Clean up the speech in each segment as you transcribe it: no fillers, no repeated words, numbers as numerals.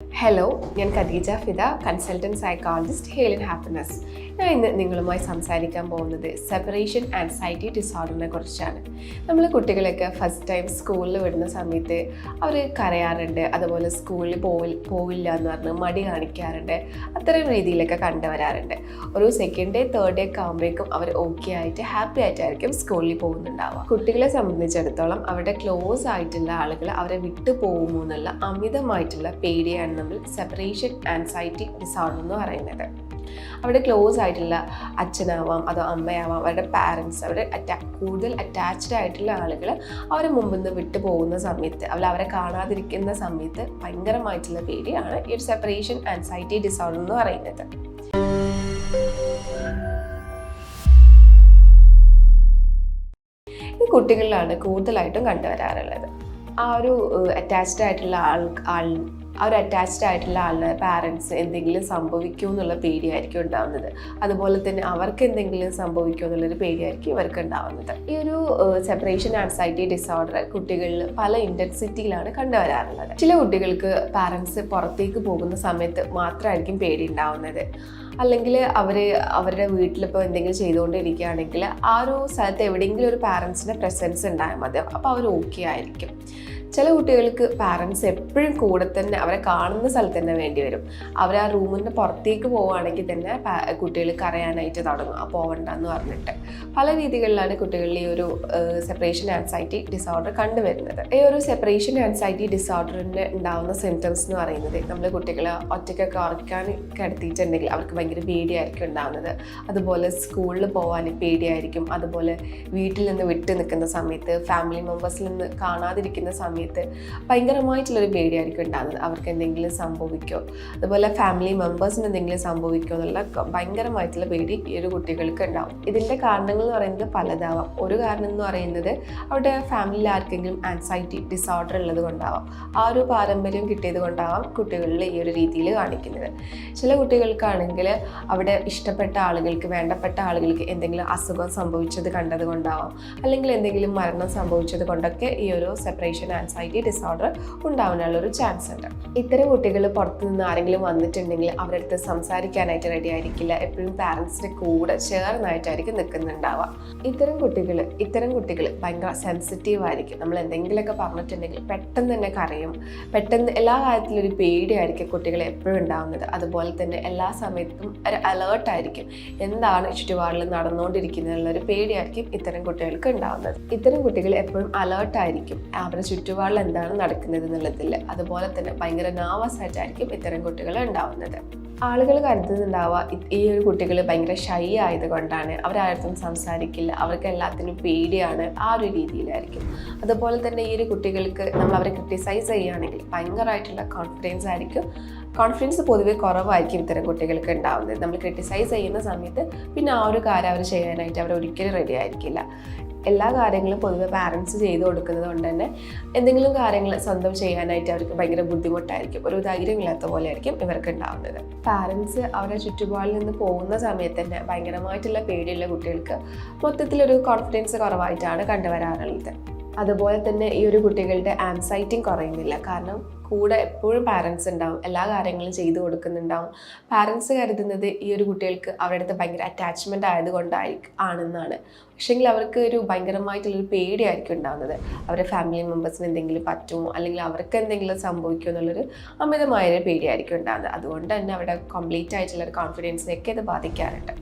Hello, ഞാൻ Khadeeja Fida, consultant psychologist Healing Happiness. ഞാൻ ഇന്ന് നിങ്ങളുമായി സംസാരിക്കാൻ പോകുന്നത് സെപ്പറേഷൻ ആൻസൈറ്റി ഡിസോർഡറിനെ കുറിച്ചാണ്. നമ്മൾ കുട്ടികളൊക്കെ ഫസ്റ്റ് ടൈം സ്കൂളിൽ വിടുന്ന സമയത്ത് അവർ കരയാറുണ്ട്, അതുപോലെ സ്കൂളിൽ പോവില്ല എന്ന് പറഞ്ഞ് മടി കാണിക്കാറുണ്ട്. അത്തരം രീതിയിലൊക്കെ കണ്ടുവരാറുണ്ട്. ഒരു സെക്കൻഡ് ഡേ തേർഡ് ഡേ ഒക്കെ ആകുമ്പോഴേക്കും അവർ ഓക്കെ ആയിട്ട് ഹാപ്പി ആയിട്ടായിരിക്കും സ്കൂളിൽ പോകുന്നുണ്ടാവുക. കുട്ടികളെ സംബന്ധിച്ചിടത്തോളം അവരുടെ ക്ലോസ് ആയിട്ടുള്ള ആളുകൾ അവരെ വിട്ടു പോകുമോ എന്നുള്ള അമിതമായിട്ടുള്ള പേടിയാണ് നമ്മൾ സെപ്പറേഷൻ ആൻസൈറ്റി ഡിസോർഡർ എന്ന് പറയുന്നത്. അവിടെ ക്ലോസ് ആയിട്ടുള്ള അച്ഛനാവാം, അതോ അമ്മയാവാം, അവരുടെ പാരൻസ്, അവരുടെ കൂടുതൽ അറ്റാച്ച്ഡ് ആയിട്ടുള്ള ആളുകൾ അവരെ മുമ്പിൽ നിന്ന് വിട്ടു പോകുന്ന സമയത്ത്, അവരെ കാണാതിരിക്കുന്ന സമയത്ത് ഭയങ്കരമായിട്ടുള്ള പേടിയാണ് ഈ ഒരു സെപ്പറേഷൻ ആൻസൈറ്റി ഡിസോർഡർ എന്ന് പറയുന്നത്. ഈ കുട്ടികളിലാണ് കൂടുതലായിട്ടും കണ്ടുവരാറുള്ളത്. ആ ഒരു അറ്റാച്ച്ഡ് ആയിട്ടുള്ള ആളിന് പാരൻസ് എന്തെങ്കിലും സംഭവിക്കുമോ എന്നുള്ള പേടിയായിരിക്കും ഉണ്ടാവുന്നത്. അതുപോലെ തന്നെ അവർക്ക് എന്തെങ്കിലും സംഭവിക്കുമോ എന്നുള്ളൊരു പേടിയായിരിക്കും ഇവർക്ക് ഉണ്ടാവുന്നത്. ഈ ഒരു സെപ്പറേഷൻ ആൻസൈറ്റി ഡിസോർഡർ കുട്ടികളിൽ പല ഇൻറ്റൻസിറ്റിയിലാണ് കണ്ടുവരാറുള്ളത്. ചില കുട്ടികൾക്ക് പാരൻസ് പുറത്തേക്ക് പോകുന്ന സമയത്ത് മാത്രമായിരിക്കും പേടി ഉണ്ടാവുന്നത്. അല്ലെങ്കിൽ അവരുടെ വീട്ടിലിപ്പോൾ എന്തെങ്കിലും ചെയ്തുകൊണ്ടിരിക്കുകയാണെങ്കിൽ ആ ഒരു സ്ഥലത്ത് എവിടെയെങ്കിലും ഒരു പാരൻസിൻ്റെ പ്രസൻസ് ഉണ്ടായാൽ മതി, അപ്പോൾ അവർ ഓക്കെ ആയിരിക്കും. ചില കുട്ടികൾക്ക് പാരൻസ് എപ്പോഴും കൂടെ തന്നെ അവരെ കാണുന്ന സ്ഥലത്ത് തന്നെ വേണ്ടി വരും. അവർ ആ റൂമിൻ്റെ പുറത്തേക്ക് പോവുകയാണെങ്കിൽ തന്നെ കുട്ടികൾ കരയാനായിട്ട് തുടങ്ങും, പോവണ്ടെന്ന് പറഞ്ഞിട്ട്. പല രീതികളിലാണ് കുട്ടികളിൽ ഈ ഒരു സെപ്പറേഷൻ ആൻസൈറ്റി ഡിസോർഡർ കണ്ടുവരുന്നത്. ഈ ഒരു സെപ്പറേഷൻ ആൻസൈറ്റി ഡിസോർഡറിന് ഉണ്ടാകുന്ന സിംറ്റംസ് എന്ന് പറയുന്നത്, നമ്മൾ കുട്ടികളെ ഒറ്റയ്ക്കൊക്കെ ഉറക്കാൻ കിടത്തിയിട്ടുണ്ടെങ്കിൽ അവർക്ക് ഭയങ്കര പേടിയായിരിക്കും ഉണ്ടാകുന്നത്. അതുപോലെ സ്കൂളിൽ പോകാൻ പേടിയായിരിക്കും. അതുപോലെ വീട്ടിൽ നിന്ന് വിട്ട് നിൽക്കുന്ന സമയത്ത്, ഫാമിലി മെമ്പേഴ്സിൽ നിന്ന് കാണാതിരിക്കുന്ന സമയത്ത് ഭയങ്കരമായിട്ടുള്ളൊരു പേടിയായിരിക്കും ഉണ്ടാകുന്നത്. അവർക്ക് എന്തെങ്കിലും സംഭവിക്കുമോ, അതുപോലെ ഫാമിലി മെമ്പേഴ്സിന് എന്തെങ്കിലും സംഭവിക്കുമോ എന്നുള്ള ഭയങ്കരമായിട്ടുള്ള പേടി ഈ ഒരു കുട്ടികൾക്ക് ഉണ്ടാവും. ഇതിൻ്റെ കാരണങ്ങൾ എന്ന് പറയുന്നത് പലതാവാം. ഒരു കാരണം എന്ന് പറയുന്നത് അവരുടെ ഫാമിലിയിൽ ആർക്കെങ്കിലും ആൻസൈറ്റി ഡിസോർഡർ ഉള്ളത് കൊണ്ടാവാം. ആ ഒരു പാരമ്പര്യം കിട്ടിയത് കൊണ്ടാവാം കുട്ടികളിൽ ഈ ഒരു രീതിയിൽ കാണിക്കുന്നത്. ചില കുട്ടികൾക്കാണെങ്കിൽ അവിടെ ഇഷ്ടപ്പെട്ട ആളുകൾക്ക്, വേണ്ടപ്പെട്ട ആളുകൾക്ക് എന്തെങ്കിലും അസുഖം സംഭവിച്ചത് കണ്ടത് കൊണ്ടാവാം, അല്ലെങ്കിൽ എന്തെങ്കിലും മരണം സംഭവിച്ചത് കൊണ്ടൊക്കെ ഈ ഒരു സെപ്പറേഷൻ ആൻസൈറ്റി ഡിസോർഡർ ഉണ്ടാവാനുള്ളൊരു ചാൻസ് ഉണ്ട്. ഇത്തരം കുട്ടികൾ പുറത്തു നിന്ന് ആരെങ്കിലും വന്നിട്ടുണ്ടെങ്കിൽ അവരുടെ അടുത്ത് സംസാരിക്കാനായിട്ട് റെഡി ആയിരിക്കില്ല. എപ്പോഴും പാരൻസിൻ്റെ കൂടെ ചേർന്നായിട്ടായിരിക്കും നിൽക്കുന്നുണ്ടാവുക. ഇത്തരം കുട്ടികൾ ഭയങ്കര സെൻസിറ്റീവ് ആയിരിക്കും. നമ്മൾ എന്തെങ്കിലുമൊക്കെ പറഞ്ഞിട്ടുണ്ടെങ്കിൽ പെട്ടെന്ന് തന്നെ കരയും. പെട്ടെന്ന് എല്ലാ കാര്യത്തിലും ഒരു പേടിയായിരിക്കും കുട്ടികൾ എപ്പോഴും ഉണ്ടാകുന്നത്. അതുപോലെ തന്നെ എല്ലാ സമയത്തും ഒരു അലേർട്ടായിരിക്കും. എന്താണ് ചുറ്റുപാടിൽ നടന്നുകൊണ്ടിരിക്കുന്നതിനുള്ളൊരു പേടിയായിരിക്കും ഇത്തരം കുട്ടികൾക്ക് ഉണ്ടാകുന്നത്. ഇത്തരം കുട്ടികൾ എപ്പോഴും അലേർട്ടായിരിക്കും അവരുടെ ചുറ്റുപാടിൽ എന്താണ് നടക്കുന്നത് എന്നുള്ളതിൽ. അതുപോലെ തന്നെ ഭയങ്കര നെർവസ് ആയിട്ടായിരിക്കും ഇത്തരം കുട്ടികൾ ഉണ്ടാവുന്നത്. ആളുകൾ കരുതുന്നുണ്ടാവുക ഈ ഒരു കുട്ടികൾ ഭയങ്കര ഷൈ ആയതുകൊണ്ടാണ്, അവരാരും സംസാരിക്കില്ല, അവർക്ക് എല്ലാത്തിനും പേടിയാണ്, ആ ഒരു രീതിയിലായിരിക്കും. അതുപോലെ തന്നെ ഈ ഒരു കുട്ടികൾക്ക് നമ്മൾ അവരെ ക്രിട്ടിസൈസ് ചെയ്യുകയാണെങ്കിൽ ഭയങ്കരമായിട്ടുള്ള കോൺഫിഡൻസ് പൊതുവെ കുറവായിരിക്കും ഇത്തരം കുട്ടികൾക്ക് ഉണ്ടാവുന്നത്. നമ്മൾ ക്രിട്ടിസൈസ് ചെയ്യുന്ന സമയത്ത് പിന്നെ ആ ഒരു കാര്യം അവർ ചെയ്യാനായിട്ട് അവർ ഒരിക്കലും റെഡി ആയിരിക്കില്ല. എല്ലാ കാര്യങ്ങളും പൊതുവെ പാരൻസ് ചെയ്തു കൊടുക്കുന്നത് കൊണ്ട് തന്നെ എന്തെങ്കിലും കാര്യങ്ങൾ സ്വന്തം ചെയ്യാനായിട്ട് അവർക്ക് ഭയങ്കര ബുദ്ധിമുട്ടായിരിക്കും. ഒരു ധൈര്യമില്ലാത്ത പോലെ ആയിരിക്കും ഇവർക്ക് ഉണ്ടാവുന്നത്. പാരൻസ് അവരുടെ ചുറ്റുപാടിൽ നിന്ന് പോകുന്ന സമയത്ത് തന്നെ ഭയങ്കരമായിട്ടുള്ള പേടിയുള്ള കുട്ടികൾക്ക് മൊത്തത്തിലൊരു കോൺഫിഡൻസ് കുറവായിട്ടാണ് കണ്ടുവരാറുള്ളത്. അതുപോലെ തന്നെ ഈ ഒരു കുട്ടികളുടെ ആൻസൈറ്റിയും കുറയുന്നില്ല. കാരണം കൂടെ എപ്പോഴും പാരൻസ് ഉണ്ടാവും, എല്ലാ കാര്യങ്ങളും ചെയ്തു കൊടുക്കുന്നുണ്ടാവും. പാരൻസ് കരുതുന്നത് ഈ ഒരു കുട്ടികൾക്ക് അവരുടെ അടുത്ത് ഭയങ്കര അറ്റാച്ച്മെൻ്റ് ആണെന്നാണ്. പക്ഷേങ്കിൽ അവർക്ക് ഒരു ഭയങ്കരമായിട്ടുള്ളൊരു പേടിയായിരിക്കും ഉണ്ടാകുന്നത്. അവരുടെ ഫാമിലി മെമ്പേഴ്സിന് എന്തെങ്കിലും പറ്റുമോ, അല്ലെങ്കിൽ അവർക്ക് എന്തെങ്കിലും സംഭവിക്കുമോ എന്നുള്ളൊരു അമിതമായൊരു പേടിയായിരിക്കും ഉണ്ടാകുന്നത്. അതുകൊണ്ട് തന്നെ അവരുടെ കംപ്ലീറ്റ് ആയിട്ടുള്ളൊരു കോൺഫിഡൻസിനെയൊക്കെ ഇത് ബാധിക്കാറുണ്ട്.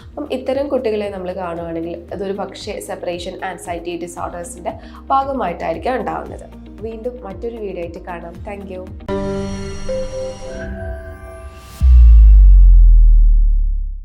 അപ്പം ഇത്തരം കുട്ടികളെ നമ്മൾ കാണുകയാണെങ്കിൽ അതൊരു പക്ഷേ സെപ്പറേഷൻ ആൻസൈറ്റി ഡിസോർഡേഴ്സിൻ്റെ ഭാഗമായിട്ടായിരിക്കും ഉണ്ടാകുന്നത്. വീണ്ടും മറ്റൊരു വീഡിയോ ആയിട്ട് കാണാം. Thank you.